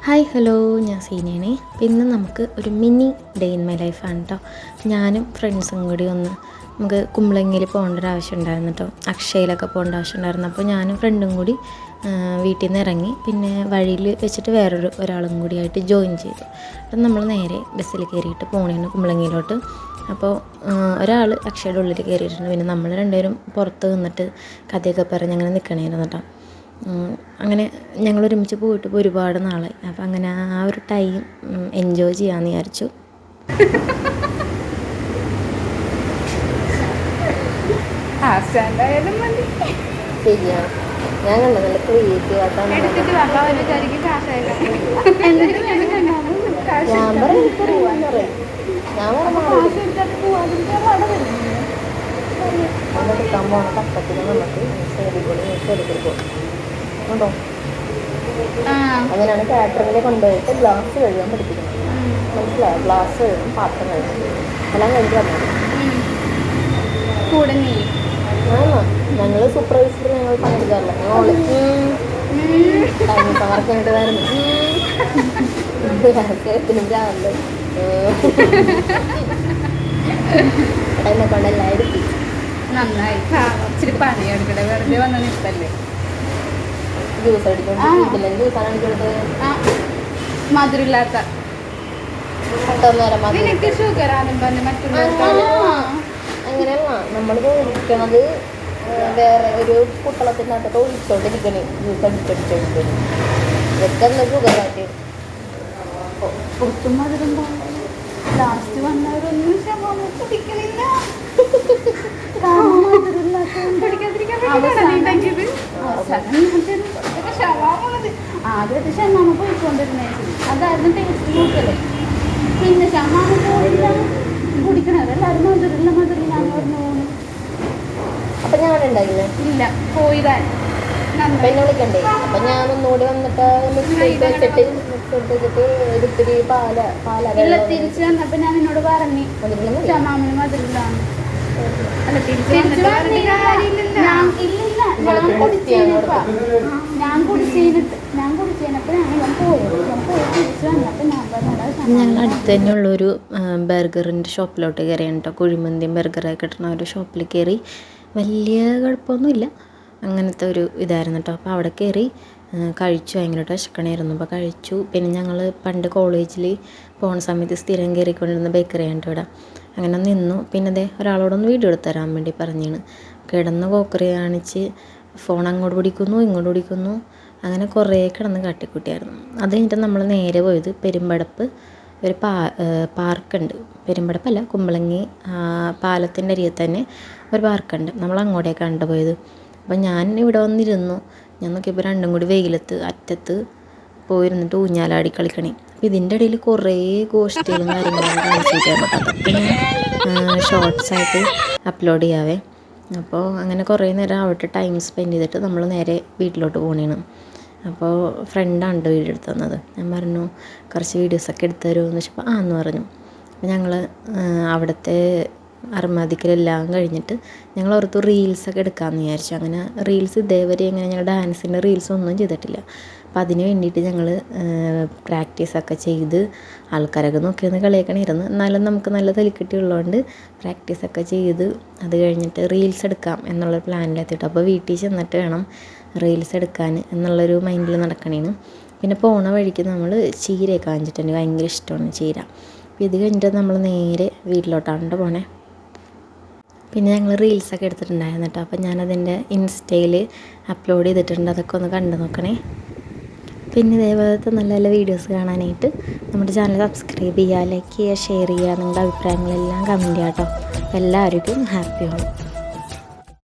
Hi hello, ഞാൻ സീനയാണേ. പിന്നെ നമുക്ക് ഒരു മിനി ഡേ ഇൻ മൈ ലൈഫാണ് കേട്ടോ. ഞാനും ഫ്രണ്ട്സും കൂടി നമുക്ക് കുമ്പളങ്ങിയിൽ പോകേണ്ട ഒരു ആവശ്യം ഉണ്ടായിരുന്നു കേട്ടോ. അക്ഷയയിലൊക്കെ പോകേണ്ട ആവശ്യം ഉണ്ടായിരുന്നു. അപ്പോൾ ഞാനും ഫ്രണ്ടും കൂടി വീട്ടിൽ നിന്ന് ഇറങ്ങി. പിന്നെ വഴിയിൽ വെച്ചിട്ട് ഒരാളും കൂടി ആയിട്ട് ജോയിൻ ചെയ്തു. അപ്പം നമ്മൾ നേരെ ബസ്സിൽ കയറിയിട്ട് പോകണേന്ന് കുമ്പളങ്ങിയിലോട്ട്. അപ്പോൾ ഒരാൾ അക്ഷയയുടെ ഉള്ളിൽ കയറിയിട്ടുണ്ട്. പിന്നെ നമ്മൾ രണ്ടുപേരും പുറത്ത് നിന്നിട്ട് കഥയൊക്കെ പറഞ്ഞ് അങ്ങനെ നിൽക്കണമായിരുന്നു കേട്ടോ. അങ്ങനെ ഞങ്ങൾ ഒരുമിച്ച് പോയിട്ട് ഇപ്പോൾ ഒരുപാട് നാളായി. അപ്പം അങ്ങനെ ആ ഒരു ടൈം എൻജോയ് ചെയ്യാമെന്ന് വിചാരിച്ചു. ശരിയാണ്, ഞാൻ കണ്ടത് നല്ല ക്രിയേറ്റീവ് ആയിട്ടാണ്. ഞാൻ എടുക്കാൻ പോണ കട്ടത്തിൽ നമുക്ക് എടുക്കും ഉണ്ടോ. അങ്ങനെയാണ് കാറ്ററിങ്ങിൽ കൊണ്ടുപോയിട്ട് ഗ്ലാസ് കഴുകാൻ പഠിപ്പിക്കുന്നത്. മനസ്സിലായോ? ഗ്ലാസ് കഴുകും, പാത്രം കഴുകും, എല്ലാം കഴുകി വന്നത്. ഞങ്ങൾ സൂപ്പർവൈസർ ഞങ്ങൾ പണിയെടുക്കാറില്ല. വർക്ക് കണ്ടിട്ടായിരുന്നു രാവിലെ എന്നെ കൊണ്ടെല്ലാം എടുത്തി. നന്നായി, ഇച്ചിരി പണിയെടുക്കട്ടെ, വെറുതെ വന്ന നിൽക്കല്ലേ. ജ്യൂസ് അടിച്ചോണ്ട് ജ്യൂസാണ് അടിച്ചോണ്ട് മധുരമില്ലാത്ത ഷുഗറാണെന്നും പറഞ്ഞ് അങ്ങനെയല്ല നമ്മൾ ഒഴിക്കണത്. വേറെ ഒരു കുട്ടളത്തിൻ്റെ അകത്തൊക്കെ ഒഴിച്ചോണ്ടിരിക്കണേ. ജ്യൂസ് അടിച്ചോണ്ടിരിക്കണേ ഇതൊക്കെ എന്താ ഷുഗറായിട്ട് ഒട്ടും മധുരം. ലാസ്റ്റ് വന്നവരൊന്നും കുടിക്കണില്ല. ആദ്യമായിട്ട് ഷമാമ പോയിക്കൊണ്ടിരുന്നേ, അതായിരുന്നു ടേസ്റ്റ് കൂടുതൽ. പിന്നെ ഷമാമ പോയില്ല, കുടിക്കണത് എല്ലാവരും മധുരില്ല മധുരില്ലാന്ന് പറഞ്ഞു പോകുന്നു. അപ്പൊ ഞാനുണ്ടായില്ലേ? ഇല്ല, പോയിതാൻ എന്നെ വിളിക്കണ്ടേ? അപ്പൊ ഞാൻ ഒന്നുകൂടി വന്നിട്ട് ഒരിത്തിരി ഇല്ല, തിരിച്ചു വന്നപ്പോ ഞാൻ എന്നോട് പറഞ്ഞു ഷമാമിന് മധുരില്ലാന്ന്. അല്ല, തിരിച്ചു ഞങ്ങൾ അടുത്ത് തന്നെയുള്ളൊരു ബർഗറിൻ്റെ ഷോപ്പിലോട്ട് കയറിയാണ് കേട്ടോ. കുഴിമന്തിയും ബർഗറൊക്കെ കിട്ടുന്ന ഒരു ഷോപ്പിൽ കയറി. വലിയ കുഴപ്പമൊന്നുമില്ല, അങ്ങനത്തെ ഒരു ഇതായിരുന്നു കേട്ടോ. അപ്പോൾ അവിടെ കയറി കഴിച്ചു. ഭയങ്കരമായിട്ട് വിശക്കണമായിരുന്നു. അപ്പോൾ കഴിച്ചു. പിന്നെ ഞങ്ങൾ പണ്ട് കോളേജിൽ പോകുന്ന സമയത്ത് സ്ഥിരം കയറിക്കൊണ്ടിരുന്ന ബേക്കറിയാണ് ഇവിടെ. അങ്ങനെ നിന്നു. പിന്നെ അതേ ഒരാളോടൊന്ന് വീഡിയോ എടുത്ത് തരാൻ വേണ്ടി പറഞ്ഞാണ്. കിടന്ന് കോക്കറി കാണിച്ച് ഫോൺ അങ്ങോട്ട് പിടിക്കുന്നു ഇങ്ങോട്ട് പിടിക്കുന്നു. അങ്ങനെ കുറേ കിടന്ന് കാട്ടിക്കൂട്ടിയായിരുന്നു. അത് കഴിഞ്ഞിട്ട് നമ്മൾ നേരെ പോയത് പെരുമ്പടപ്പ് ഒരു പാർക്കുണ്ട്. പെരുമ്പടപ്പല്ല, കുമ്പളങ്ങി പാലത്തിൻ്റെ അരികെ തന്നെ ഒരു പാർക്കുണ്ട്. നമ്മൾ അങ്ങോട്ടേക്കാണ് കണ്ടുപോയത്. അപ്പം ഞാൻ ഇവിടെ വന്നിരുന്നു. ഞാൻ നോക്കിയപ്പോൾ രണ്ടും കൂടി വെയിലത്ത് അറ്റത്ത് പോയിരുന്നിട്ട് ഊഞ്ഞാലാടി കളിക്കണേ. അപ്പം ഇതിൻ്റെ ഇടയിൽ കുറേ ഗോഷ്ടികളും കാര്യങ്ങളൊക്കെ കാണിച്ചിട്ടായിരുന്നു. അതൊക്കെ ഞാൻ ഷോർട്സായിട്ട് അപ്ലോഡ് ചെയ്യാവേ. അപ്പോൾ അങ്ങനെ കുറേ നേരം അവിടെ ടൈം സ്പെൻഡ് ചെയ്തിട്ട് നമ്മൾ നേരെ വീട്ടിലോട്ട് പോകണേണ്. അപ്പോൾ ഫ്രണ്ടാണ് വീഡിയോ എടുത്ത് തന്നത്. ഞാൻ പറഞ്ഞു കുറച്ച് വീഡിയോസൊക്കെ എടുത്തു തരുമോ എന്ന് വെച്ചപ്പോൾ എന്ന് പറഞ്ഞു. അപ്പോൾ ഞങ്ങൾ അവിടുത്തെ അർമാദിക്കലെല്ലാം കഴിഞ്ഞിട്ട് ഞങ്ങൾ ഓർത്ത് റീൽസൊക്കെ എടുക്കാമെന്ന് വിചാരിച്ചു. അങ്ങനെ റീൽസ് ഇതേവരെ ഇങ്ങനെ ഞങ്ങൾ ഡാൻസിൻ്റെ റീൽസ് ഒന്നും ചെയ്തിട്ടില്ല. അപ്പോൾ അതിന് വേണ്ടിയിട്ട് ഞങ്ങൾ പ്രാക്ടീസൊക്കെ ചെയ്ത് ആൾക്കാരൊക്കെ നോക്കിയൊന്ന് കളിയാക്കണമായിരുന്നു. എന്നാലും നമുക്ക് നല്ല തലിക്കെട്ടിയുള്ളതുകൊണ്ട് പ്രാക്ടീസൊക്കെ ചെയ്ത് അത് കഴിഞ്ഞിട്ട് റീൽസ് എടുക്കാം എന്നുള്ളൊരു പ്ലാനിലെത്തിയിട്ട്. അപ്പോൾ വീട്ടിൽ ചെന്നിട്ട് വേണം റീൽസ് എടുക്കാൻ എന്നുള്ളൊരു മൈൻഡിൽ നടക്കണേന്. പിന്നെ പോണ വഴിക്ക് നമ്മൾ ചീരയൊക്കെ വാങ്ങിച്ചിട്ടുണ്ട്. ഭയങ്കര ഇഷ്ടമാണ് ചീര. അപ്പോൾ ഇത് കഴിഞ്ഞിട്ട് നമ്മൾ നേരെ വീട്ടിലോട്ടാണ് പോണേ. പിന്നെ ഞങ്ങൾ റീൽസൊക്കെ എടുത്തിട്ടുണ്ടായിരുന്നു കേട്ടോ. അപ്പോൾ ഞാനതിൻ്റെ ഇൻസ്റ്റയിൽ അപ്ലോഡ് ചെയ്തിട്ടുണ്ട്. അതൊക്കെ ഒന്ന് കണ്ടു നോക്കണേ. പിന്നെ ഇതേപോലത്തെ നല്ല നല്ല വീഡിയോസ് കാണാനായിട്ട് നമ്മുടെ ചാനൽ സബ്സ്ക്രൈബ് ചെയ്യുക, ലൈക്ക് ചെയ്യുക, ഷെയർ ചെയ്യുക. നിങ്ങളുടെ അഭിപ്രായങ്ങളെല്ലാം കമൻറ്റ് ചെയ്യുക കേട്ടോ. എല്ലാവർക്കും ഹാപ്പി ഓണം.